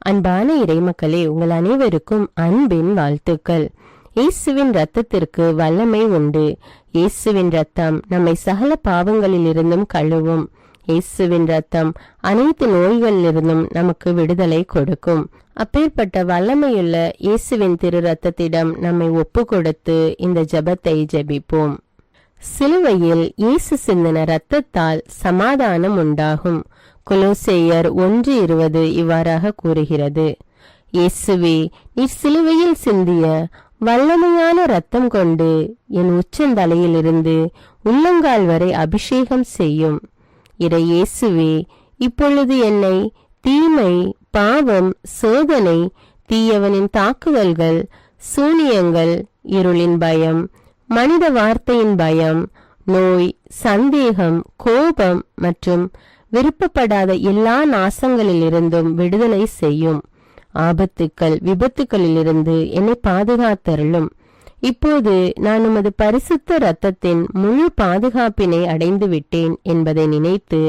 அன்பான இறைமக்களே, உங்கள் அனைவருக்கும் அன்பின் வாழ்த்துக்கள். இயேசுவின் இரத்தத்திற்கு வல்லமை உண்டு. இயேசுவின் இரத்தம் நம்மை சகல பாவங்களிலிருந்தும் கழுவும். இயேசுவின் இரத்தம் அனைத்து நோய்களிலிருந்தும் நமக்கு விடுதலை கொடுக்கும். அப்பேற்பட்ட வல்லமையுள்ள இயேசுவின் திரு இரத்தத்திடம் நம்மை ஒப்பு கொடுத்து இந்த ஜெபத்தை ஜெபிப்போம். சிலுவையில் இயேசு சிந்தின இரத்தத்தால் சமாதானம் உண்டாகும். கொலோசேயர் 1:20 இவ்வாறாக கூறுகிறது. இயேசுவே, நீர் சிலுவையில் சிந்திய வல்லமையான இரத்தம் கொண்டு என் உச்சந்தலையிலிருந்து உள்ளங்கால் வரை அபிஷேகம் செய்யும். இறை இயேசுவே, இப்பொழுது என்னை தீமை, பாவம், சோதனை, தீயவனின் தாக்குதல்கள், சூனியங்கள், இருளின் பயம், மனித வார்த்தையின் பயம், நோய், சந்தேகம், கோபம் மற்றும் விருப்பப்படாத எல்லா நாசங்களிலிருந்தும் விடுதலை செய்யும். ஆபத்துக்கள், விபத்துக்களிலிருந்து என்னை பாதுகாத்தருளும். இப்போது நான் உமது பரிசுத்த இரத்தத்தின் முழு பாதுகாப்பினை அடைந்து விட்டேன் என்பதை நினைத்து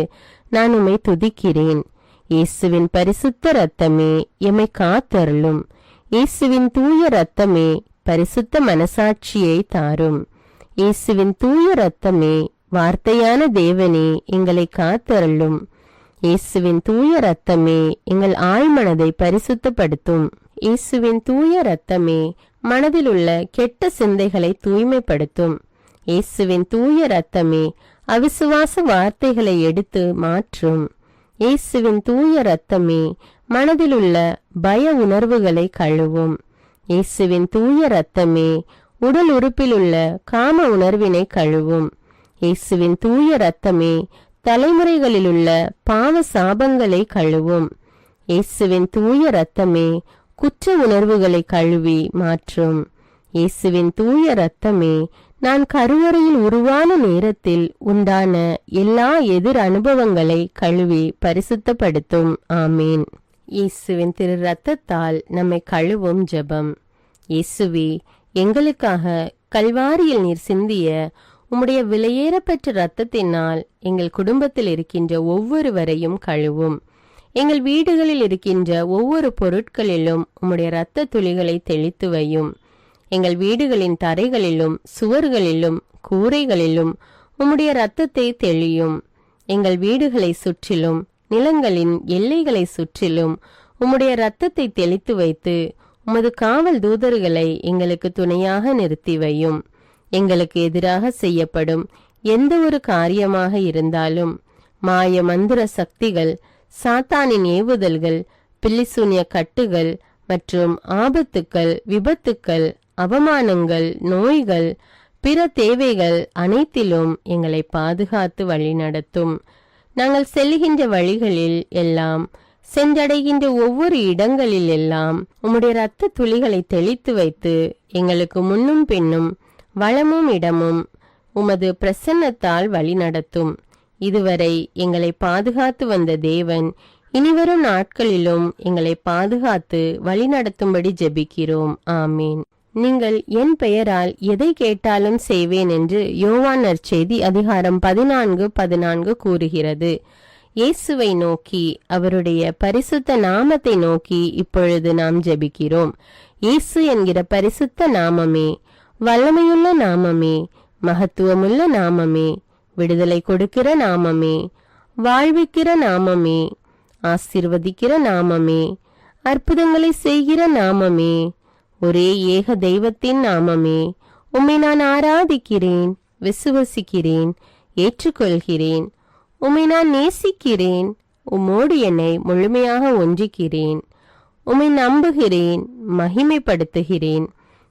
நான் உம்மை துதிக்கிறேன். இயேசுவின் பரிசுத்த இரத்தமே எம்மை காத்தருளும். இயேசுவின் தூய இரத்தமே பரிசுத்த மனசாட்சியை தாரும். இயேசுவின் தூய இரத்தமே வார்த்தையான தேவனே எங்களை காத்தருளும். இயேசுவின் தூய இரத்தமே எங்கள் ஆழ்மனதை பரிசுத்தப்படுத்தும். இயேசுவின் தூய இரத்தமே மனதில் உள்ள கெட்ட சிந்தைகளை தூய்மைப்படுத்தும். இயேசுவின் தூய இரத்தமே அவிசுவாச வார்த்தைகளை எடுத்து மாற்றும். இயேசுவின் தூய இரத்தமே மனதில் உள்ள பய உணர்வுகளை கழுவும். இயேசுவின் தூய இரத்தமே உடல் உறுப்பில் உள்ள காம உணர்வினை கழுவும். இயேசுவின் தூய இரத்தமே தலைமுறைகளிலுள்ள பாவ சாபங்களை கழுவும். இயேசுவின் தூய இரத்தமே குற்ற உணர்வுகளை கழுவி மாற்றும். இயேசுவின் தூய இரத்தமே நான் கருவறையில் உருவான நேரத்தில் உண்டான எல்லா எதிர் அனுபவங்களை கழுவி பரிசுத்தப்படுத்தும். ஆமீன். இயேசுவின் திரு இரத்தத்தால் நம்மை கழுவும் ஜெபம். இயேசுவே, எங்களுக்காக கல்வாரியில் நீர் சிந்திய உம்முடைய விலையேறப்பெற்ற இரத்தத்தினால் எங்கள் குடும்பத்தில் இருக்கின்ற ஒவ்வொருவரையும் கழுவும். எங்கள் வீடுகளில் இருக்கின்ற ஒவ்வொரு பொருட்களிலும் உம்முடைய இரத்த துளிகளை தெளித்து வையும். எங்கள் வீடுகளின் தரைகளிலும் சுவர்களிலும் கூரைகளிலும் உம்முடைய இரத்தத்தை தெளியும். எங்கள் வீடுகளை சுற்றிலும் நிலங்களின் எல்லைகளை சுற்றிலும் உம்முடைய இரத்தத்தை தெளித்து வைத்து உமது காவல் தூதர்களை எங்களுக்கு துணையாக நிறுத்தி வையும். எங்களுக்கு எதிராக செய்யப்படும் எந்த ஒரு காரியமாக இருந்தாலும் மாய மந்திர சக்திகள், சாத்தானின் ஏவுதல்கள், பில்லிசூனிய கட்டுகள் மற்றும் ஆபத்துக்கள், விபத்துக்கள், அவமானங்கள், நோய்கள், பிற தேவைகள் அனைத்திலும் எங்களை பாதுகாத்து வழிநடத்தும். நாங்கள் செல்கின்ற வழிகளில் எல்லாம், சென்றடைகின்ற ஒவ்வொரு இடங்களில் எல்லாம் உம்முடைய இரத்த துளிகளை தெளித்து வைத்து எங்களுக்கு முன்னும் பின்னும் வளமும் இடமும் உமது பிரசன்னத்தால் வழிநடத்தும். இதுவரை எங்களை பாதுகாத்து வந்த தேவன் இனிவரும் நாட்களிலும் எங்களை பாதுகாத்து வழிநடத்தும்படி ஜெபிக்கிறோம். ஆமீன். நீங்கள் என் பெயரால் எதை கேட்டாலும் செய்வேன் என்று யோவான் நற்செய்தி அதிகாரம் 14:14 கூறுகிறது. இயேசுவை நோக்கி, அவருடைய பரிசுத்த நாமத்தை நோக்கி இப்பொழுது நாம் ஜெபிக்கிறோம். இயேசு என்கிற பரிசுத்த நாமமே, வல்லமையுள்ள நாமமே, மகத்துவமுள்ள நாமமே, விடுதலை கொடுக்கிற நாமமே, வாழ்விக்கிற நாமமே, ஆசீர்வதிக்கிற நாமமே, அற்புதங்களை செய்கிற நாமமே, ஒரே ஏக தெய்வத்தின் நாமமே, உம்மை நான் ஆராதிக்கிறேன், விசுவசிக்கிறேன், ஏற்றுக்கொள்கிறேன். உம்மை நான் நேசிக்கிறேன், உம்மோடு என்னை முழுமையாக ஒன்றிக்கிறேன். உம்மை நம்புகிறேன், மகிமைப்படுத்துகிறேன்.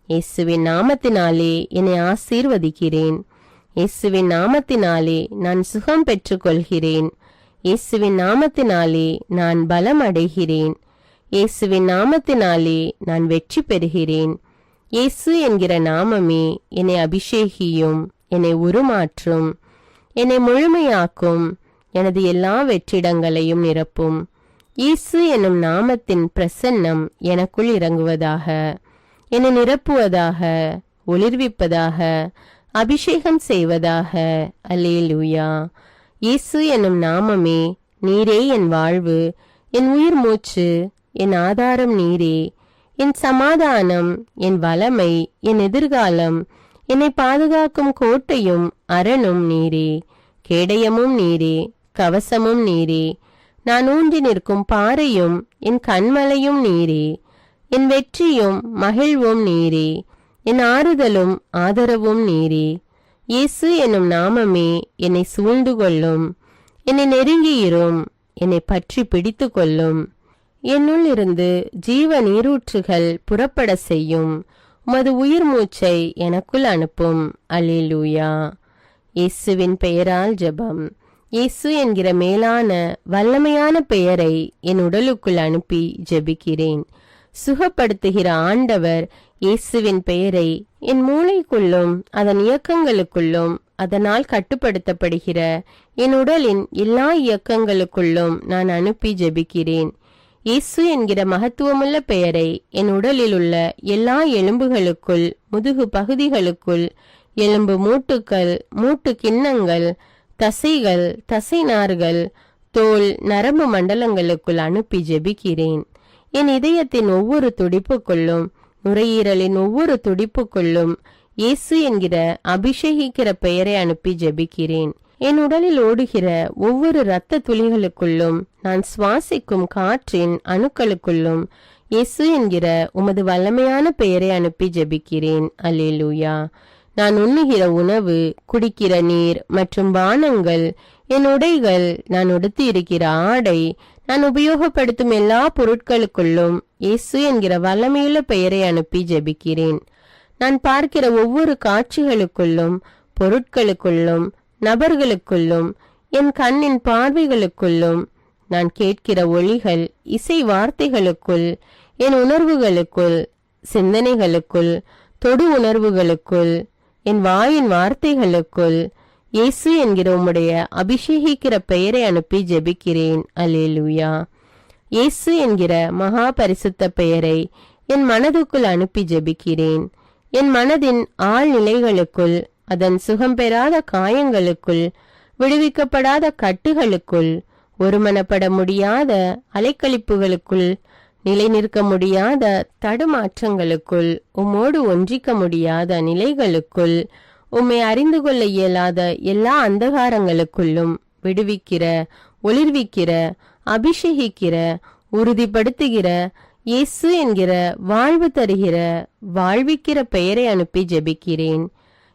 இயேசுவின் நாமத்தினாலே என்னை ஆசீர்வதிக்கிறேன். இயேசுவின் நாமத்தினாலே நான் சுகம் பெற்றுக்கொள்கிறேன். இயேசுவின் நாமத்தினாலே நான் பலம் அடைகிறேன். இயேசுவின் நாமத்தினாலே நான் வெற்றி பெறுகிறேன். இயேசு என்கிற நாமமே என்னை அபிஷேகியும், என்னை உருமாற்றும், என்னை முழுமையாக்கும், எனது எல்லா வெற்றிடங்களையும் நிரப்பும். இயேசு என்னும் நாமத்தின் பிரசன்னம் எனக்குள் இறங்குவதாக, என்னை நிரப்புவதாக, ஒளிர்விப்பதாக, அபிஷேகம் செய்வதாக. அல்லேலூயா. இயேசு என்னும் நாமமே, நீரே என் வாழ்வு, என் உயிர் மூச்சு, என் ஆதாரம் நீரே. என் சமாதானம், என் வளமை, என் எதிர்காலம், என்னை பாதுகாக்கும் கோட்டையும் அரணும் நீரே. கேடயமும் நீரே, கவசமும் நீரே. நான் ஊன்றி நிற்கும் பாறையும் என் கண்மலையும் நீரே. என் வெற்றியும் மகிழ்வும் நீரே. என் ஆறுதலும் ஆதரவும் நீரே. இயேசு என்னும் நாமமே என்னை சூழ்ந்து கொள்ளும். என்னை நெருங்கியிரும், என்னை பற்றி பிடித்து கொள்ளும். என்னுள் இருந்து ஜீவ நீரூற்றுகள் புறப்பட செய்யும். உமது உயிர் மூச்சை எனக்குள் அனுப்பும். அல்லேலூயா. இயேசுவின் பெயரால் ஜெபம். இயேசு என்கிற மேலான வல்லமையான பெயரை என் உடலுக்குள் அனுப்பி ஜெபிக்கிறேன். சுகப்படுத்துகிற ஆண்டவர் இயேசுவின் பெயரை என் மூளைக்குள்ளும் அதன் இயக்கங்களுக்குள்ளும் அதனால் கட்டுப்படுத்தப்படுகிற என் உடலின் எல்லா இயக்கங்களுக்குள்ளும் நான் அனுப்பி ஜெபிக்கிறேன். இயேசு என்கிற மகத்துவமுள்ள பெயரை என் உடலில் உள்ள எல்லா எலும்புகளுக்குள், முதுகு பகுதிகளுக்குள், எலும்பு மூட்டுக்கள், மூட்டு கிண்ணங்கள், தசைகள், தசைநார்கள், தோல், நரம்பு மண்டலங்களுக்குள் அனுப்பி ஜெபிக்கிறேன். என் இதயத்தின் ஒவ்வொரு துடிப்புக்குள்ளும், நுரையீரலின் ஒவ்வொரு துடிப்புக்குள்ளும் இயேசு என்கிற அபிஷேகிக்கிற பெயரை அனுப்பி ஜெபிக்கிறேன். என் உடலில் ஓடுகிற ஒவ்வொரு இரத்த துளிகளுக்குள்ளும், நான் சுவாசிக்கும் காற்றின் அணுக்களுக்குள்ளும் இயேசு என்கிற உமது வல்லமையான பெயரை அனுப்பி ஜெபிக்கிறேன். அல்லேலூயா. நான் உண்ணுகிற உணவு, குடிக்கிற நீர் மற்றும் பானங்கள், என் உடைகள், நான் உடுத்தி இருக்கிற ஆடை, நான் உபயோகப்படுத்தும் எல்லா பொருட்களுக்குள்ளும் இயேசு என்கிற வல்லமையுள்ள பெயரை அனுப்பி ஜெபிக்கிறேன். நான் பார்க்கிற ஒவ்வொரு காட்சிகளுக்குள்ளும், பொருட்களுக்குள்ளும், நபர்களுக்குள்ளும், என் கண்ணின் பார்வைகளுக்குள்ளும், நான் கேட்கிற ஒலிகள், இசை வார்த்தைகளுக்குள், என் உணர்வுகளுக்குள், சிந்தனைகளுக்குள், தொடு உணர்வுகளுக்குள், என் வாயின் வார்த்தைகளுக்குள் இயேசு என்கிற உம்முடைய அபிஷேகிக்கிற பெயரை அனுப்பி ஜெபிக்கிறேன். அல்லேலூயா. இயேசு என்கிற மகா பரிசுத்த பெயரை என் மனதுக்குள் அனுப்பி ஜெபிக்கிறேன். என் மனதின் ஆழ்நிலைகளுக்குள், அதன் சுகம் பெறாத காயங்களுக்குள், விடுவிக்கப்படாத கட்டுகளுக்குள், ஒருமனப்பட முடியாத அலைக்கழிப்புகளுக்குள், நிலை நிற்க முடியாத தடுமாற்றங்களுக்குள், உம்மோடு ஒன்றிக்க முடியாத நிலைகளுக்குள், உம்மை அறிந்து கொள்ள இயலாத எல்லா அந்தகாரங்களுக்குள்ளும் விடுவிக்கிற, ஒளிர்விக்கிற, அபிஷேகிக்கிற, உறுதிப்படுத்துகிற இயேசு என்கிற வாழ்வு தருகிற, வாழ்விக்கிற பெயரை அனுப்பி ஜெபிக்கிறேன்.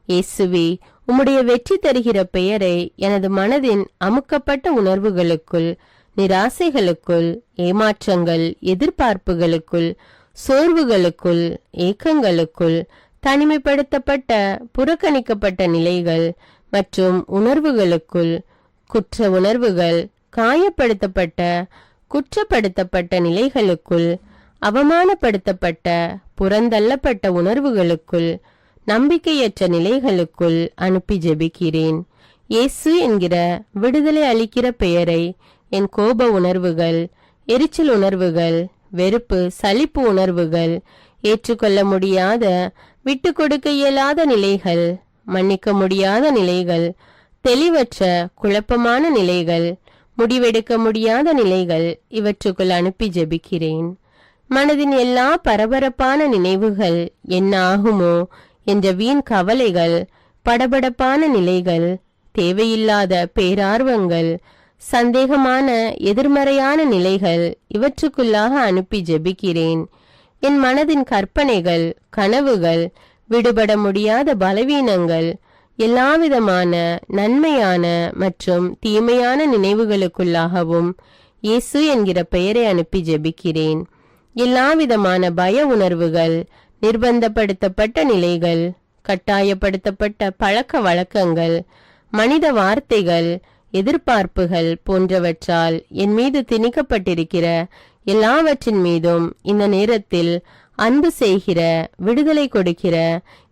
இயேசுவே, உம்முடைய வெற்றி தருகிற பெயரை எனது மனதின் அமுக்கப்பட்ட உணர்வுகளுக்குள், நிராசைகளுக்குள், ஏமாற்றங்கள், எதிர்பார்ப்புகளுக்குள், சோர்வுகளுக்குள், ஏக்கங்களுக்குள், தனிமைப்படுத்தப்பட்ட, புறக்கணிக்கப்பட்ட நிலைகள் மற்றும் உணர்வுகளுக்குள், குற்ற உணர்வுகள், காயப்படுத்தப்பட்ட, குற்றப்படுத்தப்பட்ட நிலைகளுக்குள், அவமானப்படுத்தப்பட்ட, புறந்தள்ளப்பட்ட உணர்வுகளுக்குள், நம்பிக்கையற்ற நிலைகளுக்குள் அனுப்பி ஜெபிக்கிறேன். இயேசு என்கிற விடுதலை அளிக்கிற பெயரை என் கோப உணர்வுகள், எரிச்சல் உணர்வுகள், வெறுப்பு, சலிப்பு உணர்வுகள், ஏற்றுக்கொள்ள முடியாத, விட்டு கொடுக்க இயலாத நிலைகள், மன்னிக்க முடியாத நிலைகள், தெளிவற்ற குழப்பமான நிலைகள், முடிவெடுக்க முடியாத நிலைகள், இவற்றுக்குள் அனுப்பி ஜெபிக்கிறேன். மனதின் எல்லா பரபரப்பான நினைவுகள், என்ன ஆகுமோ என்ற வீண் கவலைகள், படபடப்பான நிலைகள், தேவையில்லாத பேரார்வங்கள், சந்தேகமான எதிர்மறையான நிலைகள், இவற்றுக்குள்ளாக அனுப்பி ஜெபிக்கிறேன். என் மனதின் கற்பனைகள், கனவுகள், விடுபட முடியாத பலவீனங்கள், எல்லாவிதமான நன்மையான மற்றும் தீமையான நினைவுகளுக்குள்ளாகவும் இயேசு என்கிற பெயரை அனுப்பி ஜெபிக்கிறேன். எல்லாவிதமான பய உணர்வுகள், நிர்பந்தப்படுத்தப்பட்ட நிலைகள், கட்டாயப்படுத்தப்பட்ட பழக்க வழக்கங்கள், மனித வார்த்தைகள், எதிர்பார்ப்புகள் போன்றவற்றால் என் மீது திணிக்கப்பட்டிருக்கிற எல்லாவற்றின் மீதும் இந்த நேரத்தில் அன்பு செய்கிற, விடுதலை கொடுக்கிற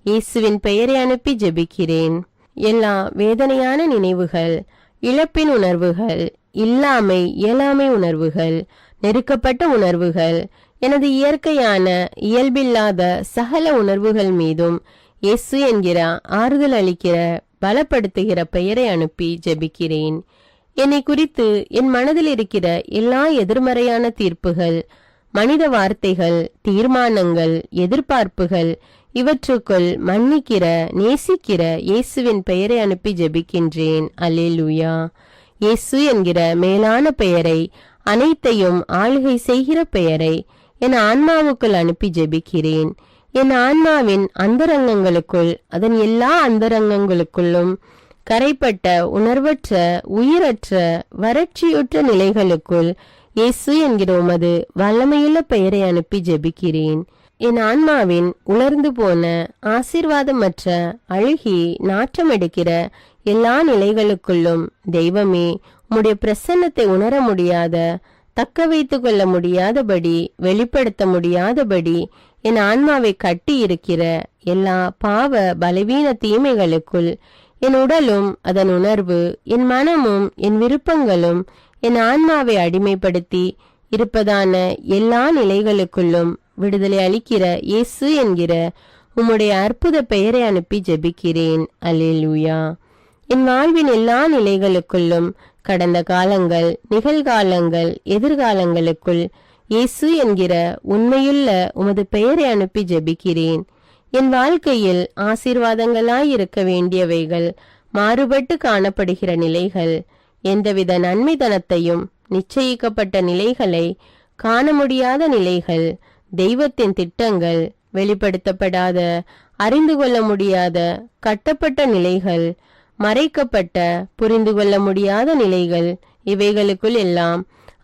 இயேசுவின் பெயரை அனுப்பி ஜெபிக்கிறேன். எல்லா வேதனையான நினைவுகள், இழப்பின் உணர்வுகள், இல்லாமை இயலாமை உணர்வுகள், நெருக்கப்பட்ட உணர்வுகள், எனது இயற்கையான இயல்பில்லாத சகல உணர்வுகள் மீதும் இயேசு என்கிற ஆறுதல் அளிக்கிற, பலப்படுத்துகிற பெயரை அனுப்பி ஜெபிக்கிறேன். என்னை குறித்து என் மனதில் இருக்கிற எல்லா எதிர்மறையான தீர்ப்புகள், மனித வார்த்தைகள், தீர்மானங்கள், எதிர்பார்ப்புகள் இவற்றுக்குள் மன்னிக்கிற, நேசிக்கிற இயேசுவின் பெயரை அனுப்பி ஜெபிக்கின்றேன். அல்லேலூயா. இயேசு என்கிற மேலான பெயரை, அனைத்தையும் ஆளுகை செய்கிற பெயரை என் ஆன்மாவுக்குள் அனுப்பி ஜெபிக்கிறேன். என் ஆன்மாவின் அந்தரங்கங்களுக்குள், அதன் எல்லா அந்தரங்கங்களுக்குள்ளும் கரைப்பட்ட, உணர்வற்ற, உயிரற்ற, வறட்சியுற்ற நிலைகளுக்குள் இயேசு என்கிற உமது வல்லமையுள்ள பெயரை அனுப்பி ஜெபிக்கிறேன். என் ஆன்மாவின் உலர்ந்து போன, ஆசீர்வாதமற்ற, அழுகி நாற்றமெடுக்கிற எல்லா நிலைகளுக்குள்ளும் தெய்வமே, உம்முடைய பிரசன்னத்தை உணர முடியாத, தக்க வைத்து கொள்ள முடியாதபடி, வெளிப்படுத்த முடியாதபடி என் ஆன்மாவை கட்டி இருக்கிற எல்லா பாவ பலவீன தீமைகளுக்குள் என் உடலும் அதன் உணர்வு, என் மனமும் என் விருப்பங்களும் என் ஆன்மாவை அடிமைப்படுத்தி இருப்பதான எல்லா நிலைகளுக்குள்ளும் விடுதலை அளிக்கிற இயேசு என்கிற உம்முடைய அற்புத பெயரை அனுப்பி ஜெபிக்கிறேன். அல்லேலூயா. என் வாழ்வின் எல்லா நிலைகளுக்குள்ளும், கடந்த காலங்கள், நிகழ்காலங்கள், எதிர்காலங்களுக்குள் இயேசு என்கிற உண்மையுள்ள உமது பெயரை அனுப்பி ஜெபிக்கிறேன். என் வாழ்க்கையில் ஆசீர்வாதங்களாயிருக்க வேண்டியவைகள் மாறுபட்டு காணப்படுகிற நிலைகள், எந்தவித நன்மைதனத்தையும் நிச்சயிக்கப்பட்ட நிலைகளை காண முடியாத நிலைகள், தெய்வத்தின் திட்டங்கள் வெளிப்படுத்தப்படாத, அறிந்து கொள்ள முடியாத, கட்டப்பட்ட நிலைகள், மறைக்கப்பட்ட, புரிந்து கொள்ள முடியாத நிலைகள், இவைகளுக்குள் எல்லாம்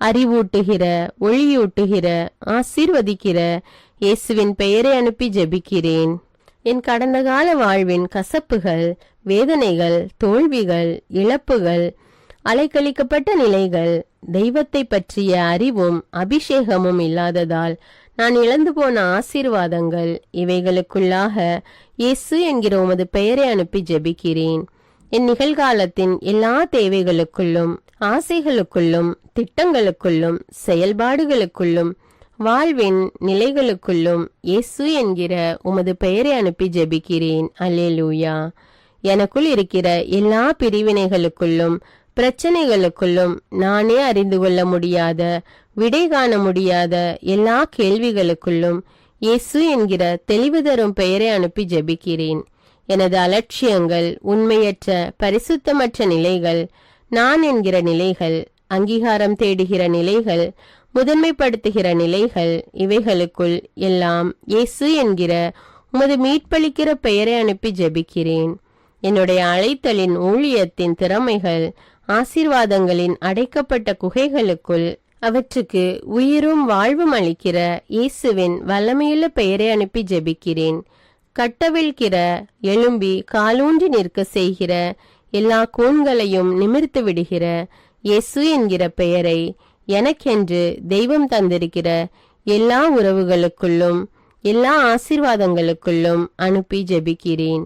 அறிவூட்டுகிற, ஒளியூட்டுகிற, ஆசீர்வதிக்கிற இயேசுவின் பெயரை அனுப்பி ஜெபிக்கிறேன். என் கடந்த கால வாழ்வின் கசப்புகள், வேதனைகள், தோல்விகள், இழப்புகள், அலைக்கழிக்கப்பட்ட நிலைகள், தெய்வத்தை பற்றிய அறிவும் அபிஷேகமும் இல்லாததால் நான் இழந்து போன ஆசீர்வாதங்கள், இவைகளுக்குள்ளாக இயேசு என்கிற உமது பெயரை அனுப்பி ஜெபிக்கிறேன். என் நிகழ்காலத்தின் எல்லா தேவைகளுக்குள்ளும், ஆசைகளுக்குள்ளும், திட்டங்களுக்குள்ளும், செயல்பாடுகளுக்குள்ளும், வாழ்வின் நிலைகளுக்குள்ளும் இயேசு என்கிற உமது பெயரை அனுப்பி ஜெபிக்கிறேன். அல்லேலூயா. எனக்குள் இருக்கிற எல்லா பிரிவினைகளுக்குள்ளும், பிரச்சனைகளுக்குள்ளும், நானே அறிந்து கொள்ள முடியாத, விடை காண முடியாத எல்லா கேள்விகளுக்குள்ளும் இயேசு என்கிற தெளிவு தரும் பெயரை அனுப்பி ஜெபிக்கிறேன். எனது அலட்சியங்கள், உண்மையற்ற, பரிசுத்தமற்ற நிலைகள், நான் என்கிற நிலைகள், அங்கீகாரம் தேடுகிற நிலைகள், முதன்மைப்படுத்துகிற நிலைகள், இவைகளுக்குள் எல்லாம் இயேசு என்கிற உமது மீட்பளிக்கிற பெயரை அனுப்பி ஜெபிக்கிறேன். என்னுடைய அழைத்தலின், ஊழியத்தின் திறமைகள், ஆசீர்வாதங்களின் அடைக்கப்பட்ட குகைகளுக்குள் அவற்றுக்கு உயிரும் வாழ்வும் அளிக்கிற இயேசுவின் வல்லமையுள்ள பெயரை அனுப்பி ஜெபிக்கிறேன். கட்டவிழ்கிற, எழும்பி காலூன்றி நிற்க செய்கிற எல்லா கூண்களையும் நிமிர்த்து விடுகிற இயேசு என்கிற பெயரை எனக்கென்று தெய்வம் தந்திருக்கிற எல்லா உறவுகளுக்குள்ளும், எல்லா ஆசீர்வாதங்களுக்குள்ளும் அனுப்பி ஜெபிக்கிறேன்.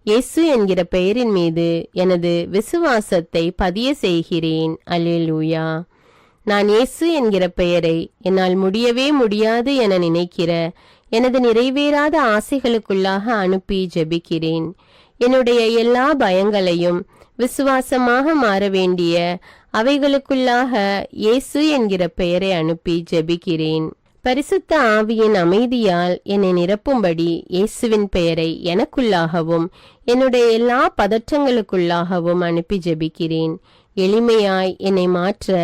இயேசு என்கிற பெயரின் மீது எனது விசுவாசத்தை பதிய செய்கிறேன். அல்லேலூயா. நான் இயேசு என்கிற பெயரை என்னால் முடியவே முடியாது என நினைக்கிற எனது நிறைவேறாத ஆசைகளுக்குள்ளாக அனுப்பி ஜெபிக்கிறேன். என்னுடைய எல்லா பயங்களையும் விசுவாசமாக மாற வேண்டிய அவைகளுக்குள்ளாக இயேசு என்கிற பெயரை அனுப்பி ஜெபிக்கிறேன். பரிசுத்த ஆவியின் அமைதியால் என்னை நிரப்பும்படி இயேசுவின் பெயரை எனக்குள்ளாகவும் என்னுடைய எல்லா பதற்றங்களுக்குள்ளாகவும் அனுப்பி ஜெபிக்கிறேன். எளிமையாய் என்னை மாற்ற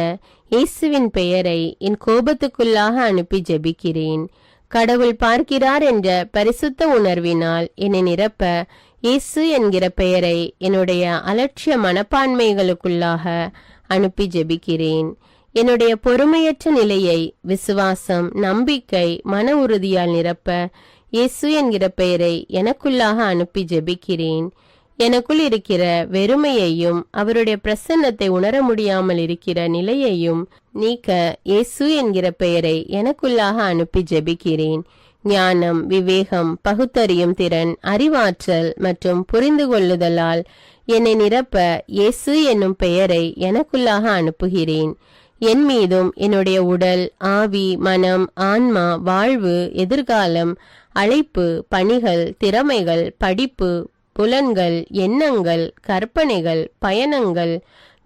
இயேசுவின் பெயரை என் கோபத்துக்குள்ளாக அனுப்பி ஜெபிக்கிறேன். கடவுள் பார்க்கிறார் என்ற பரிசுத்த உணர்வினால் என்னை நிரப்ப இயேசு என்கிற பெயரை என்னுடைய அலட்சிய மனப்பான்மைகளுக்குள்ளாக அனுப்பி ஜெபிக்கிறேன். என்னுடைய பொறுமையற்ற நிலையை விசுவாசம், நம்பிக்கை, மன உறுதியால் நிரப்ப இயேசு என்கிற பெயரை எனக்குள்ளாக அனுப்பி ஜெபிக்கிறேன். எனக்குள் இருக்கிற வெறுமையையும் அவருடைய பிரசன்னத்தை உணர முடியாமல் இருக்கிற நிலையையும் நீக்க இயேசு என்கிற பெயரை எனக்குள்ளாக அனுப்பி ஜெபிக்கிறேன். ஞானம், விவேகம், பகுத்தறியும் திறன், அறிவாற்றல் மற்றும் புரிந்து கொள்ளுதலால் என்னை நிரப்ப இயேசு என்னும் பெயரை எனக்குள்ளாக அனுப்புகிறேன். என் மீதும் என்னுடைய உடல், ஆவி, மனம், ஆன்மா, வாழ்வு, எதிர்காலம், அழைப்பு, பணிகள், திறமைகள், படிப்பு, புலன்கள், எண்ணங்கள், கற்பனைகள், பயணங்கள்,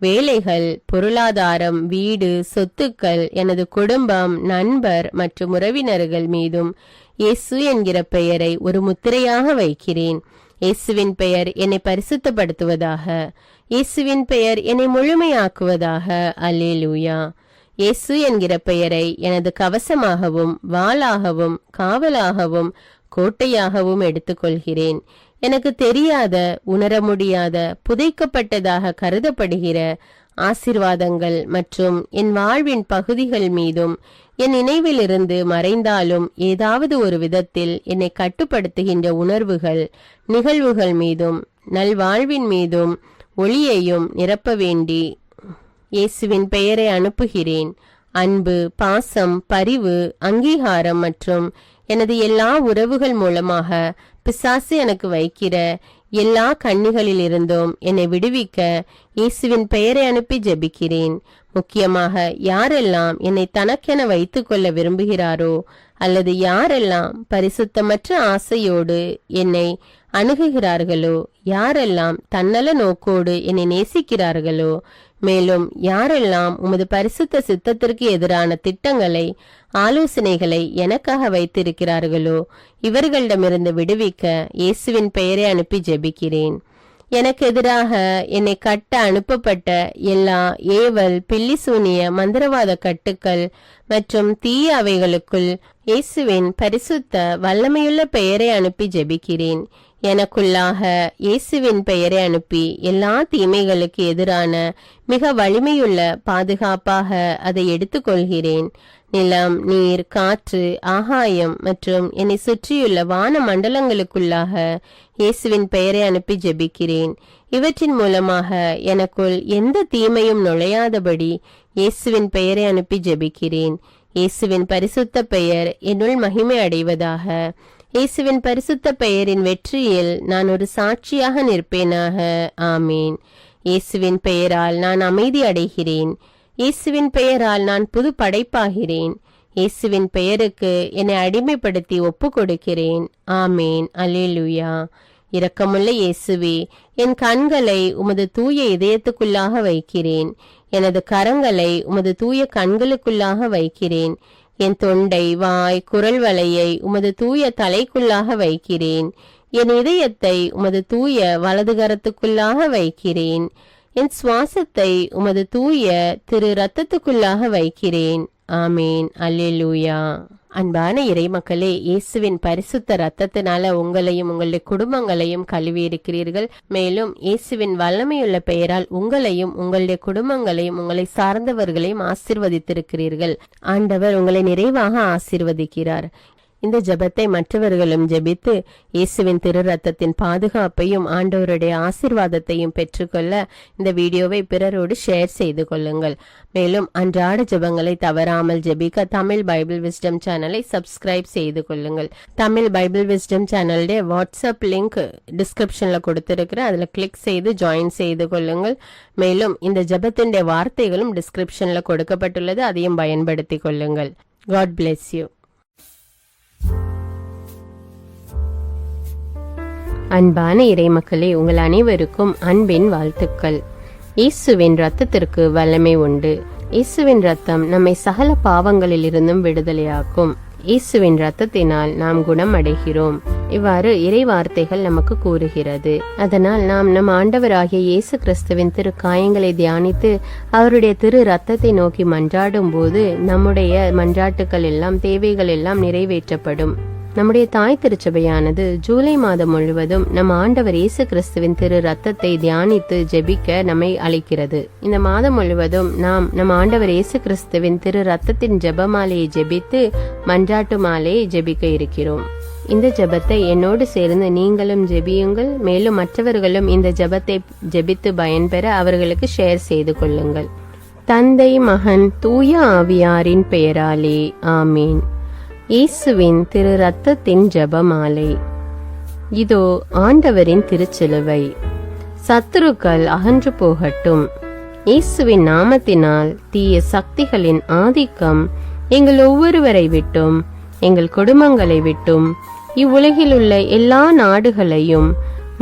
வேலைகள், பொருளாதாரம், வீடு, சொத்துக்கள், எனது குடும்பம், நண்பர் மற்றும் உறவினர்கள் மீதும் இயேசு என்கிற பெயரை ஒரு முத்திரையாக வைக்கிறேன். இயேசுவின் பெயர் என்னை பரிசுத்தப்படுத்துவதாக. இயேசுவின் பெயர் என்னை முழுமையாக்குவதாக. அல்லேலூயா. இயேசு என்கிற பெயரை எனது கவசமாகவும் வாளாகவும் காவலாகவும் கோட்டையாகவும் எடுத்துக்கொள்கிறேன். எனக்கு தெரியாத, உணர முடியாத, புதைக்கப்பட்டதாக கருதப்படுகிற ஆசீர்வாதங்கள் மற்றும் என் வாழ்வின் பகுதிகள் மீதும் என் நினைவிலிருந்து மறைந்தாலும் ஏதாவது ஒரு விதத்தில் என்னை கட்டுப்படுத்துகின்ற உணர்வுகள், நிகழ்வுகள் மீதும் நல்வாழ்வின் மீதும் ஒளியையும் நிரப்ப வேண்டி இயேசுவின் பெயரை அனுப்புகிறேன். அன்பு, பாசம், பரிவு, அங்கீகாரம் மற்றும் எனது எல்லா உறவுகள் மூலமாக பிசாசு எனக்கு வைக்கிற எல்லா கண்ணிகளிலிருந்தும் என்னை விடுவிக்க இயேசுவின் பெயரை அனுப்பி ஜெபிக்கிறேன். முக்கியமாக யாரெல்லாம் என்னை தனக்கென வைத்துக் கொள்ள விரும்புகிறாரோ அல்லது யாரெல்லாம் பரிசுத்தமற்ற ஆசையோடு என்னை அணுகுகிறார்களோ, யாரெல்லாம் தன்னல நோக்கோடு என்னை நேசிக்கிறார்களோ, மேலும் யாரெல்லாம் உமது பரிசுத்த சித்தத்திற்கு எதிரான திட்டங்களை, ஆலோசனைகளை எனக்காக வைத்திருக்கிறார்களோ, இவர்களிடமிருந்து விடுவிக்க இயேசுவின் பெயரை அனுப்பி ஜெபிக்கிறேன். எனக்கு எதிராக என்னை கட்ட அனுப்பப்பட்ட எல்லா ஏவல், பில்லிசூனிய, மந்திரவாத கட்டுக்கள் மற்றும் தீய அவைகளுக்குள் இயேசுவின் பரிசுத்த வல்லமையுள்ள பெயரை அனுப்பி ஜெபிக்கிறேன். எனக்குள்ளாக இயேசுவின் பெயரை அனுப்பி எல்லா தீமைகளுக்கு எதிரான மிக வலிமையுள்ள பாதுகாப்பாக அதை எடுத்துக்கொள்கிறேன். நிலம், நீர், காற்று, ஆகாயம் மற்றும் என்னை சுற்றியுள்ள வான மண்டலங்களுக்குள்ளாக இயேசுவின் பெயரை அனுப்பி ஜெபிக்கிறேன். இவற்றின் மூலமாக எனக்குள் எந்த தீமையும் நுழையாதபடி இயேசுவின் பெயரை அனுப்பி ஜெபிக்கிறேன். இயேசுவின் பரிசுத்த பெயர் என்னுள் மகிமை அடைவதாக. இயேசுவின் பரிசுத்த பெயரின் வெற்றியில் நான் ஒரு சாட்சியாக நிற்பேனாக. ஆமீன். இயேசுவின் பெயரால் நான் அமைதி அடைகிறேன். இயேசுவின் பெயரால் நான் புது படைப்பாகிறேன். இயேசுவின் பெயருக்கு என்னை அடிமைப்படுத்தி ஒப்பு கொடுக்கிறேன். ஆமேன். அல்லேலூயா. இரக்கமுள்ள இயேசுவே, என் கண்களை உமது தூய இதயத்துக்குள்ளாக வைக்கிறேன். எனது கரங்களை உமது தூய கண்களுக்குள்ளாக வைக்கிறேன். என் தொண்டை, வாய், குரல் வலையை உமது தூய தலைக்குள்ளாக வைக்கிறேன். என் இதயத்தை உமது தூய வலதுகரத்துக்குள்ளாக வைக்கிறேன். என் சுவாசத்தை உமது தூய திரு ரத்தத்துக்குள்ளாக வைக்கிறேன். ஆமேன். அல்லேலூயா. அன்பான இறைமக்களே, இயேசுவின் பரிசுத்த ரத்தத்தினால உங்களையும் உங்களுடைய குடும்பங்களையும் கழுவி இருக்கிறீர்கள். மேலும் இயேசுவின் வல்லமையுள்ள பெயரால் உங்களையும் உங்களுடைய குடும்பங்களையும் உங்களை சார்ந்தவர்களையும் ஆசீர்வதித்திருக்கிறீர்கள். ஆண்டவர் உங்களை நிறைவாக ஆசீர்வதிக்கிறார். இந்த ஜெபத்தை மற்றவர்களும் ஜெபித்து இயேசுவின் திரு ரத்தத்தின் பாதுகாப்பையும் ஆண்டவருடைய ஆசீர்வாதத்தையும் பெற்றுக்கொள்ள இந்த வீடியோவை பிறரோடு ஷேர் செய்து கொள்ளுங்கள். மேலும் அன்றாட ஜெபங்களை தவறாமல் ஜெபிக்க தமிழ் பைபிள் விஸ்டம் சேனலை சப்ஸ்கிரைப் செய்து கொள்ளுங்கள். தமிழ் பைபிள் விஸ்டம் சேனலுடைய வாட்ஸ்அப் லிங்க் டிஸ்கிரிப்ஷன்ல கொடுத்திருக்கிறேன். அதுல கிளிக் செய்து ஜாயின் செய்து கொள்ளுங்கள். மேலும் இந்த ஜெபத்தின் வார்த்தைகளும் டிஸ்கிரிப்ஷன்ல கொடுக்கப்பட்டுள்ளது, அதையும் பயன்படுத்தி கொள்ளுங்கள். God bless you. அன்பான இறைமக்களே, உங்கள் அனைவருக்கும் அன்பின் வாழ்த்துக்கள். இயேசுவின் ரத்தத்திற்கு வல்லமை உண்டு. இயேசுவின் ரத்தம் நம்மை சகல பாவங்களில் இருந்தும் விடுதலையாக்கும். இயேசுவின் ரத்தத்தினால் நாம் குணம் அடைகிறோம். இவ்வாறு இறை வார்த்தைகள் நமக்கு கூறுகிறது. அதனால் நாம் நம் ஆண்டவராகிய இயேசு கிறிஸ்துவின் திரு காயங்களை தியானித்து அவருடைய திரு ரத்தத்தை நோக்கி மன்றாடும் போது நம்முடைய மன்றாட்டுக்கள் எல்லாம், தேவைகள் எல்லாம் நிறைவேற்றப்படும். நம்முடைய தாய் திருச்சபையானது ஜூலை மாதம் முழுவதும் நம் ஆண்டவர் இயேசு கிறிஸ்துவின் திரு ரத்தத்தை தியானித்து ஜெபிக்க நம்மை அழைக்கிறது. இந்த மாதம் முழுவதும் நாம் நம் ஆண்டவர் இயேசு கிறிஸ்துவின் திரு ரத்தத்தின் ஜெபமாலையை ஜெபித்து மன்றாட்டு மாலையை ஜெபிக்க இருக்கிறோம். இந்த ஜெபத்தை என்னோடு சேர்ந்து நீங்களும் ஜெபியுங்கள். மேலும் மற்றவர்களும் இந்த ஜெபத்தை ஜெபித்து பயன்பெற அவர்களுக்கு ஷேர் செய்து கொள்ளுங்கள். தந்தை, மகன், தூய ஆவியாரின் பெயராலே ஆமீன். இயேசுவின் திரு ரத்தத்தின் ஜெபமாலை. இதோ ஆண்டவரின் திருச்சிலுவை. சத்துருக்கள் அகன்று போகட்டும். இயேசுவின் நாமத்தினால் தீய சக்திகளின் ஆதிக்கம் எங்கள் ஒவ்வொருவரை விட்டும், எங்கள் குடும்பங்களை விட்டும், இவ்வுலகில் உள்ள எல்லா நாடுகளையும்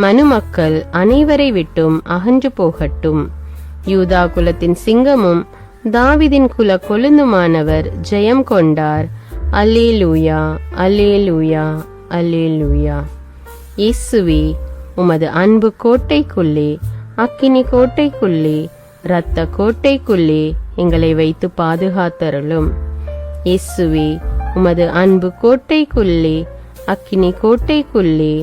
மனுமக்கள் அனைவரை விட்டும் அகன்று போகட்டும். யூதா குலத்தின் சிங்கமும் தாவீதின் குல கொழுந்துமானவர் ஜெயம் கொண்டார். அல்லேலூயா, அல்லேலூயா, அல்லேலூயா. இயேசுவே, உமது அன்பு கோட்டைக்குள்ளே, அக்கினி கோட்டைக்குள்ளே, இரத்த கோட்டைக்குள்ளே எங்களை வைத்து பாதுகாத்தருளும். இயேசுவே, உமது அன்பு கோட்டைக்குள்ளே, அக்கினி கோட்டைக்குள்ளே,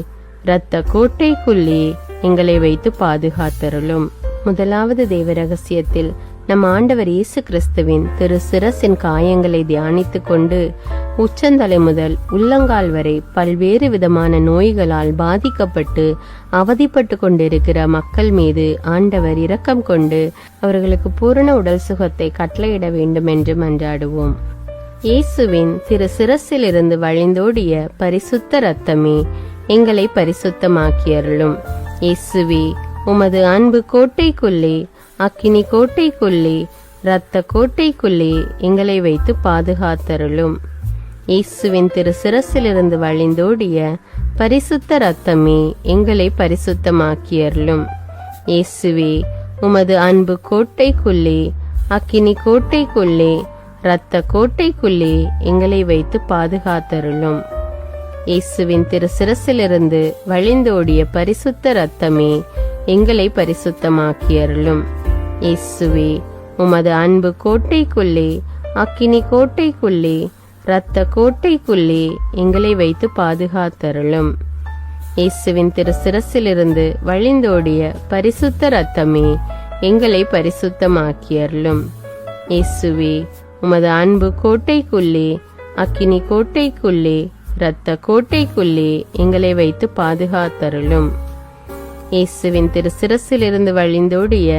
இரத்த கோட்டைக்குள்ளே எங்களை வைத்து பாதுகாத்தருளும். முதலாவது தேவ ரகசியத்தில் நம் ஆண்டவர் இயேசு கிறிஸ்துவின் திரு சிரசின் காயங்களை தியானித்து கொண்டு உச்சந்தலை முதல் உள்ளங்கால் வரை பல்வேறு விதமான நோய்களால் பாதிக்கப்பட்டு அவதிப்பட்டு கொண்டிருக்கிற மக்கள் மீது ஆண்டவர் இரக்கம் கொண்டு அவர்களுக்கு பூரண உடல் சுகத்தை கட்டளையிட வேண்டும் என்று மன்றாடுவோம். இயேசுவின் திரு சிரசிலிருந்து வழிந்தோடிய பரிசுத்த இரத்தமே எங்களை பரிசுத்தமாக்கியருளும். இயேசுவே, உமது அன்பு கோட்டைக்குள்ளே, அக்கினி கோட்டைக்குள்ளே, இரத்த கோட்டைக்குள்ளே எங்களை வைத்து பாதுகாத்தருளும். இயேசுவின் திரு சிரசிலிருந்து வழிந்தோடிய பரிசுத்த இரத்தமே எங்களை பரிசுத்தமாக்கியருளும். இயேசுவே, உமது அன்பு கோட்டைக்குள்ளே, அக்கினி கோட்டைக்குள்ளே, இரத்த கோட்டைக்குள்ளே எங்களை வைத்து பாதுகாத்தருளும். இயேசுவின் திரு சிரசிலிருந்து வழிந்தோடிய பரிசுத்த இரத்தமே எங்களை பரிசுத்தமாக்கியருளும். இயேசுவே, உமது அன்பு கோட்டைக்குள்ளே, அக்கினி கோட்டைக்குள்ளே, இரத்த கோட்டைக்குள்ளே எங்களை வைத்து பாதுகாத்தருளும். இயேசுவின் திரு சிரசிலிருந்து வழிந்தோடிய பரிசுத்த இரத்தமே எங்களை பரிசுத்தமாக்கியருளும். இயேசுவே, உமது அன்பு கோட்டைக்குள்ளே, அக்கினி கோட்டைக்குள்ளே, இரத்த கோட்டைக்குள்ளே எங்களை வைத்து பாதுகாத்தருளும். இயேசுவின் திரு சிரசிலிருந்து வழிந்தோடிய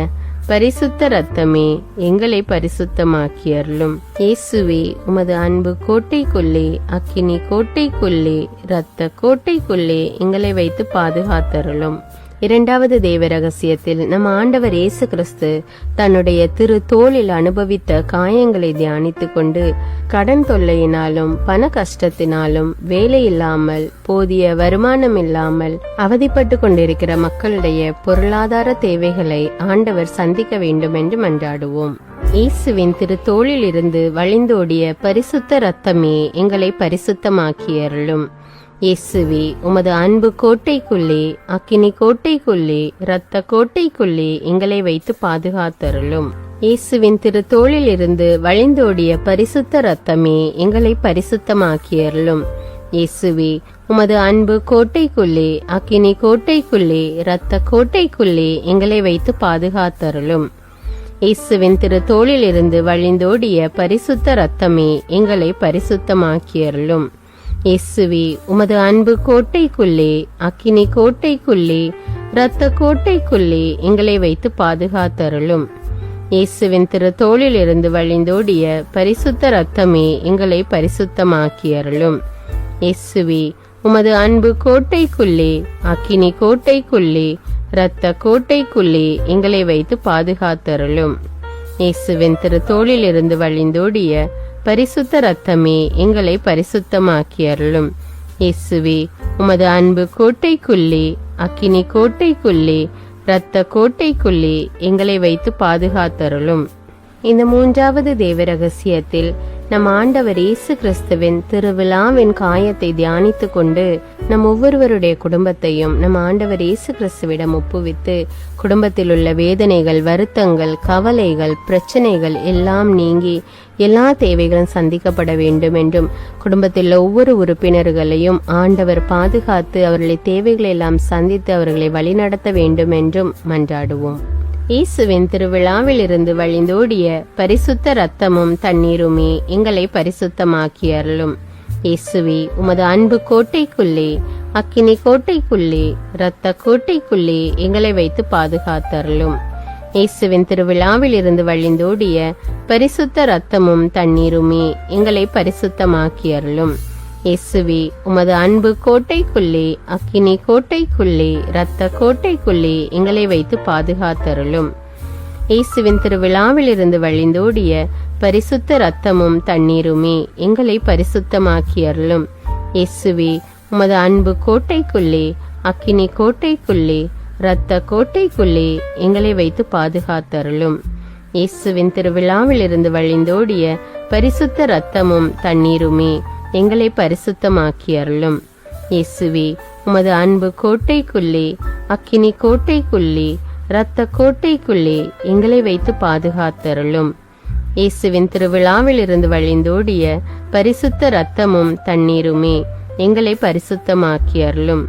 பரிசுத்த இரத்தமே எங்களை பரிசுத்தமாக்கியருளும். இயேசுவே, உமது அன்பு கோட்டைக்குள்ளே, அக்கினி கோட்டைக்குள்ளே, இரத்த கோட்டைக்குள்ளே எங்களை வைத்து பாதுகாத்தருளும். இரண்டாவது தேவ ரகசியத்தில் நம் ஆண்டவர் இயேசு கிறிஸ்து தன்னுடைய திரு தோளில் அனுபவித்த காயங்களை தியானித்து கொண்டு கடன் தொல்லையினாலும் பண கஷ்டத்தினாலும் வேலை இல்லாமல் போதிய வருமானம் இல்லாமல் அவதிப்பட்டு கொண்டிருக்கிற மக்களுடைய பொருளாதார தேவைகளை ஆண்டவர் சந்திக்க வேண்டும் என்று மன்றாடுவோம். இயேசுவின் திரு தோளில் இருந்து வழிந்தோடிய பரிசுத்த இரத்தமே எங்களை பரிசுத்தமாக்கியருளும். இயேசுவே, உமது அன்பு கோட்டைக்குள்ளே, அக்கினி கோட்டைக்குள்ளே, இரத்த கோட்டைக்குள்ளே எங்களை வைத்து பாதுகாத்தருளும். இயேசுவின் திரு தோளில் இருந்து வழிந்தோடிய பரிசுத்த இரத்தமே எங்களை பரிசுத்தமாக்கியருளும். இயேசுவே, உமது அன்பு கோட்டைக்குள்ளே, அக்கினி கோட்டைக்குள்ளே, இரத்த கோட்டைக்குள்ளே எங்களை வைத்து பாதுகாத்தருளும். இயேசுவின் திரு தோளில் இருந்து வழிந்தோடிய பரிசுத்த இரத்தமே எங்களை பரிசுத்தமாக்கியருளும். இயேசுவே, உமது அன்பு கோட்டைக்குள்ளே, அக்கினி கோட்டைக்குள்ளே, இரத்த கோட்டைக்குள்ளே எங்களை வைத்து பாதுகாத்தருளும். இயேசுவின் திரு தோளில் இருந்து வழிந்தோடிய பரிசுத்த இரத்தமே எங்களை பரிசுத்தமாக்கியருளும். இயேசுவே, உமது அன்பு கோட்டைக்குள்ளே, அக்கினி கோட்டைக்குள்ளே, இரத்த கோட்டைக்குள்ளே எங்களை வைத்து பாதுகாத்தருளும். இயேசுவின் திரு தோளில் இருந்து வழிந்தோடிய பரிசுத்த இரத்தமே எங்களை பரிசுத்தமாக்கியருளும். இயேசுவே, உமது அன்பு கோட்டைக்குள்ளே, அக்கினி கோட்டைக்குள்ளே, இரத்த கோட்டைக்குள்ளே எங்களை வைத்து பாதுகாத்தருளும். இந்த மூன்றாவது தேவ ரகசியத்தில் நம் ஆண்டவர் இயேசு கிறிஸ்துவின் திருவிழாவின் காயத்தை தியானித்து கொண்டு நம் ஒவ்வொருவருடைய குடும்பத்தையும் நம் ஆண்டவர் இயேசு கிறிஸ்துவிடம் ஒப்புவித்து குடும்பத்தில் உள்ள வேதனைகள், வருத்தங்கள், கவலைகள், பிரச்சனைகள் எல்லாம் நீங்கி எல்லா தேவைகளும் சந்திக்கப்பட வேண்டும் என்றும் குடும்பத்தில் ஒவ்வொரு உறுப்பினர்களையும் ஆண்டவர் பாதுகாத்து அவர்களை தேவைகளை எல்லாம் சந்தித்து அவர்களை வழிநடத்த வேண்டும் என்றும் மன்றாடுவோம். இயேசுவின் திருவிழாவில் இருந்து வழிந்தோடிய பரிசுத்த இரத்தமும் தண்ணீருமே எங்களை பரிசுத்தமாக்கியருளும். இயேசுவே, உமது அன்பு கோட்டைக்குள்ளே, அக்கினி கோட்டைக்குள்ளே, இரத்த கோட்டைக்குள்ளே எங்களை வைத்து பாதுகாத்தருளும். இயேசுவின் திருவிழாவில் இருந்து வழிந்தோடிய பரிசுத்த இரத்தமும் தண்ணீருமே எங்களை பரிசுத்தமாக்கியருளும். இயேசுவே, உமது அன்பு கோட்டைக்குள்ளே, அக்கினி கோட்டைக்குள்ளே, இரத்த கோட்டைக்குள்ளே எங்களை வைத்து பாதுகாத்தருளும். இயேசுவின் திருவிழாவில் இருந்து வழிந்தோடிய பரிசுத்த இரத்தமும் தண்ணீருமே எங்களை பரிசுத்தமாக்கியருளும். இயேசுவே, உமது அன்பு கோட்டைக்குள்ளே, அக்கினி கோட்டைக்குள்ளே, இரத்த கோட்டைக்குள்ளே எங்களை வைத்து பாதுகாத்தருளும். இயேசுவின் திருவிழாவில் இருந்து வழிந்தோடிய பரிசுத்த இரத்தமும் தண்ணீருமே எங்களை பரிசுத்தமாக்கி அருளும். இயேசுவே, உமது அன்பு கோட்டைக்குள்ளே, அக்கினி கோட்டைக்குள்ளே, இரத்த கோட்டைக்குள்ளே எங்களை வைத்து பாதுகாத்தருளும். இயேசுவின் திருவிழாவில் இருந்து வழிந்தோடிய பரிசுத்த இரத்தமும் தண்ணீருமே எங்களை பரிசுத்தமாக்கி அருளும்.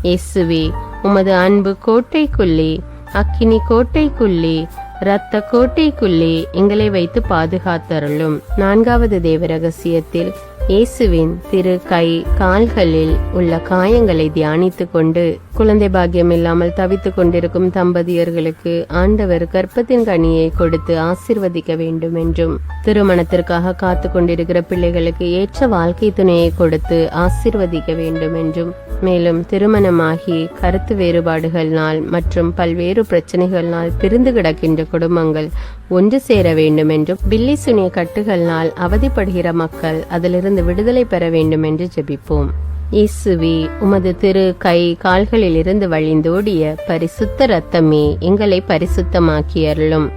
இயேசுவே, உமது அன்பு கோட்டைக்குள்ளே, அக்கினி கோட்டைக்குள்ளே, இரத்த கோட்டைக்குள்ளே எங்களை வைத்து பாதுகாத்தருளும். 4வது தேவ ரகசியத்தில் இயேசுவின் திரு கை கால்களில் உள்ள காயங்களை தியானித்து கொண்டு குழந்தை பாக்கியம் இல்லாமல் தவித்துக் கொண்டிருக்கும் தம்பதியர்களுக்கு ஆண்டவர் கர்ப்பத்தின் கனியை கொடுத்து ஆசீர்வதிக்க வேண்டும் என்றும், திருமணத்திற்காக காத்து கொண்டிருக்கிற பிள்ளைகளுக்கு ஏற்ற வாழ்க்கை துணையை கொடுத்து ஆசீர்வதிக்க வேண்டும் என்றும், மேலும் திருமணமாகி கருத்து வேறுபாடுகள்னால் மற்றும் பல்வேறு பிரச்சனைகள்னால் பிரிந்து கிடக்கின்ற குடும்பங்கள் ஒன்று சேர வேண்டும் என்றும், பில்லி சுனிய கட்டுகள்னால் அவதிப்படுகிற மக்கள் அதிலிருந்து விடுதலை பெற வேண்டும் என்று ஜெபிப்போம். இயேசுவே, உமது திரு கை கால்களில் இருந்து வழிந்தோடிய பரிசுத்த இரத்தமே எங்களை பரிசுத்தமாக்கி அருளும்.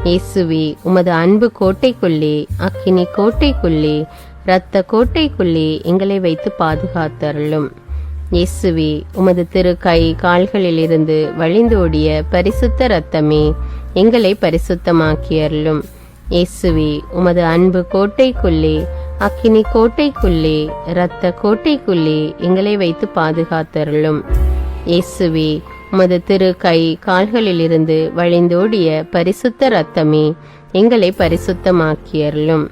இயேசுவே, உமது அன்பு கோட்டைக்குள்ளே, அக்கினி கோட்டைக்குள்ளே, இரத்த கோட்டைக்குள்ளே எங்களை வைத்து பாதுகாத்தருளும். இயேசுவே, உமது திரு கை கால்களில் இருந்து வழிந்தோடிய பரிசுத்த இரத்தமே எங்களை பரிசுத்தமாக்கி அருளும். இயேசுவே, உமது அன்பு கோட்டைக்குள்ளே, அக்கினி கோட்டைக்குள்ளே, இரத்த கோட்டைக்குள்ளே எங்களை வைத்து பாதுகாத்தருளும். இயேசுவே, உமது திரு கை கால்களில் இருந்து வழிந்தோடிய பரிசுத்த இரத்தமே எங்களை பரிசுத்தமாக்கி அருளும்.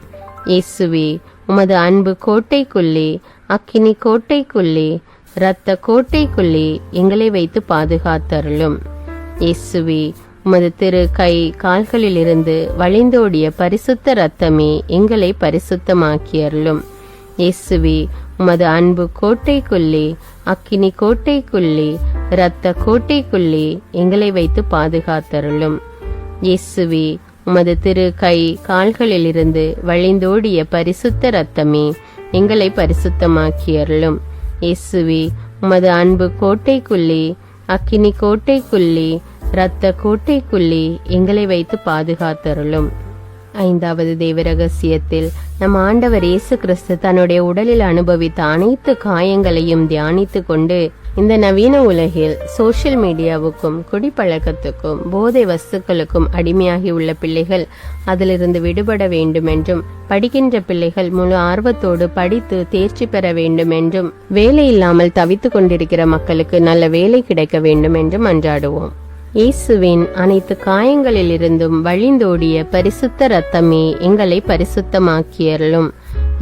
இயேசுவே, உமது அன்பு கோட்டைக்குள்ளே, அக்கினி கோட்டைக்குள்ளே, இரத்த கோட்டைக்குள்ளே எங்களை வைத்து பாதுகாத்தருளும். இயேசுவே, உமது திரு கை கால்களில் இருந்து வழிந்தோடிய பரிசுத்த இரத்தமே எங்களை பரிசுத்தமாக்கி அருளும். இயேசுவே, உமது அன்பு கோட்டைக்குள்ளே, அக்கினி கோட்டைக்குள்ளே, இரத்த கோட்டைக்குள்ளே எங்களை வைத்து பாதுகாத்தருளும். இயேசுவே, உமது திரு கை கால்களில் இருந்து வழிந்தோடிய பரிசுத்த இரத்தமே எங்களை பரிசுத்தமாக்கி அருளும். இயேசுவே, உமது அன்பு கோட்டைக்குள்ளே, அக்கினி கோட்டைக்குள்ளே, இரத்த கோட்டைக்குள்ளே எங்களை வைத்து பாதுகாத்தருளும். 5வது தேவ ரகசியத்தில் நம் ஆண்டவர் இயேசு கிறிஸ்து தன்னுடைய உடலில் அனுபவித்த அனைத்து காயங்களையும் தியானித்து கொண்டு இந்த நவீன உலகில் சோசியல் மீடியாவுக்கும் குடிப்பழக்கத்துக்கும் போதை வஸ்துக்களுக்கும் அடிமையாகி உள்ள பிள்ளைகள் அதிலிருந்து விடுபட வேண்டும் என்றும், படிக்கின்ற பிள்ளைகள் முழு ஆர்வத்தோடு படித்து தேர்ச்சி பெற வேண்டும் என்றும், வேலை இல்லாமல் தவித்துக் கொண்டிருக்கிற மக்களுக்கு நல்ல வேலை கிடைக்க வேண்டும் என்றும் அன்றாடுவோம். இயேசுவின் அனைத்து காயங்களில் இருந்தும் வழிந்தோடிய பரிசுத்த இரத்தமே எங்களை பரிசுத்தமாக்கி அருளும்.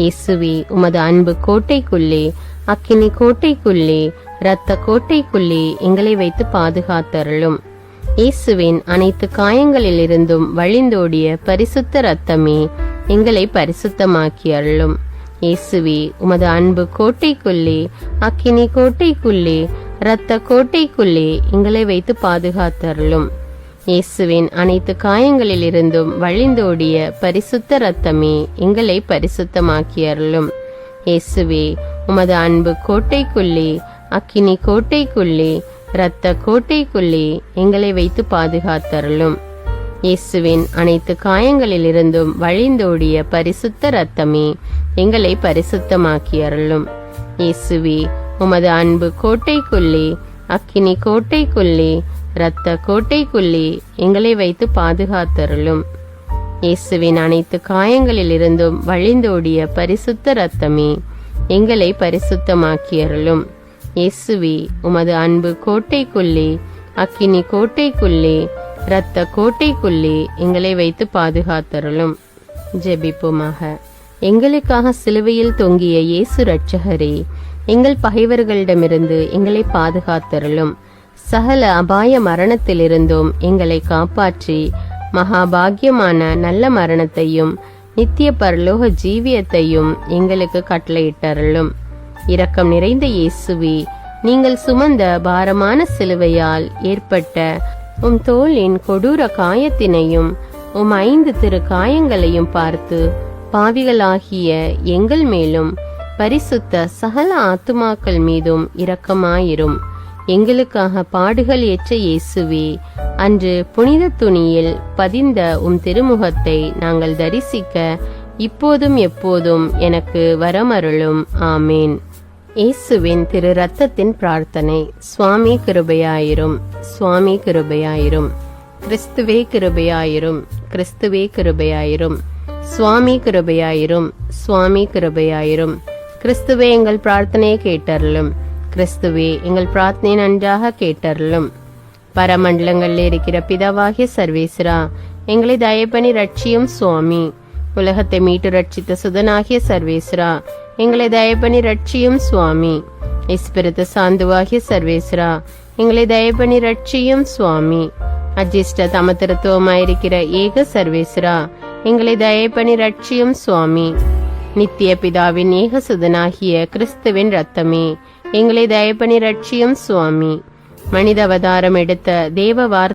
இயேசுவே, உமது அன்பு கோட்டைக்குள்ளே, அக்கினி கோட்டைக்குள்ளே, இரத்த கோட்டைக்குள்ளே எங்களை வைத்து பாதுகாத்தருளும். இயேசுவின் அனைத்து காயங்களில் இருந்தும் வழிந்தோடிய பரிசுத்த இரத்தமே எங்களை பரிசுத்தமாக்கி அருளும். இயேசுவே, உமது அன்பு கோட்டைக்குள்ளே, அக்கினி கோட்டைக்குள்ளே, இரத்த கோட்டைக்குள்ளே எங்களை வைத்து பாதுகாத்தருளும். இயேசுவின் அனைத்து காயங்களில் இருந்தும் வழிந்தோடிய பரிசுத்த இரத்தமே எங்களை பரிசுத்தமாக்கி அருளும். இயேசுவே, உமது அன்பு கோட்டைக்குள்ளே, அக்கினி கோட்டைக்குள்ளே, இரத்த கோட்டைக்குள்ளே எங்களை வைத்து பாதுகாத்தருளும். இயேசுவின் அனைத்து காயங்களில் இருந்தும் வழிந்தோடிய பரிசுத்த இரத்தமே எங்களை பரிசுத்தமாக்கி அருளும். இயேசுவே, உமது அன்பு கோட்டைக்குள்ளே, அக்கினி கோட்டைக்குள்ளே, இரத்த கோட்டைக்குள்ளே எங்களை வைத்து பாதுகாத்தருளும். இயேசுவின் அனைத்து காயங்களில் இருந்தும் வழிந்தோடிய பரிசுத்த இரத்தமே எங்களை பரிசுத்தமாக்கி அருளும். இயேசுவே, உமது அன்பு கோட்டைக்குள்ளே, அக்கினி கோட்டைக்குள்ளே, இரத்த கோட்டைக்குள்ளே எங்களை வைத்து பாதுகாத்தருளும். ஜெபிப்போமாக. எங்களுக்காக சிலுவையில் தொங்கிய இயேசு இரட்சகரே, எங்கள் பகைவர்களிடமிருந்து எங்களை பாதுகாத்தருளும். சகல அபாய மரணத்திலிருந்தும் எங்களை காப்பாற்றி மகாபாகியமான நல்ல மரணத்தையும் நித்திய பரலோக ஜீவியத்தையும் எங்களுக்கு கட்டளையிட்டருளும். இரக்கம் நிறைந்த இயேசுவே, நீங்கள் சுமந்த பாரமான சிலுவையால் ஏற்பட்ட உம் தோளின் கொடூர காயத்தினையும் உம் 5 திரு காயங்களையும் பார்த்து பாவிகளாகிய எங்கள் மேலும் பரிசுத்த சகல ஆத்துமாக்கள் மீதும் இரக்கமாயிரும். எங்களுக்காக பாடுகள் ஏற்ற இயேசுவே, அன்று புனித துணியில் பதிந்த உம் திருமுகத்தை நாங்கள் தரிசிக்க இப்போதும் எப்போதும் எனக்கு வரமருளும். ஆமேன். இயேசுவின் திரு ரத்தத்தின் பிரார்த்தனை. சுவாமி கிருபையாயிரும், சுவாமி கிருபையாயிரும். கிறிஸ்துவே கிருபையாயிரும், கிறிஸ்துவே கிருபையாயிரும். சுவாமி கிருபையாயிரும், சுவாமி கிருபையாயிரும். கிறிஸ்துவே எங்கள் பிரார்த்தனையை கேட்டருளும், கிறிஸ்துவே எங்கள் பிரார்த்தனை நன்றாக கேட்டருளும். பரமண்டலங்களில் இருக்கிற பிதாவாகிய சர்வேஸ்வரா, எங்களை தயப்பனி ரட்சியும் சுவாமி. உலகத்தை மீட்டு ரட்சித்த சுதனாகிய சர்வேஸ்வரா, எங்களை தயப்பனி ரட்சியும் சுவாமி. இஸ்பிரித்து சாந்துவாகிய சர்வேஸ்வரா, எங்களை தயப்பனி ரட்சியும் சுவாமி. அஜிஷ்ட தமத்திருத்துவமாயிருக்கிற ஏக சர்வேஸ்வரா, எங்களை தயப்பனி ரட்சியும் சுவாமி. நித்திய பிதாவின் ஏக சுதனாகிய கிறிஸ்துவின் ரத்தமே, எங்களை தயப்பனி ரட்சியும் சுவாமி. மனித அவதாரம் எடுத்த தேவ வார்த்தை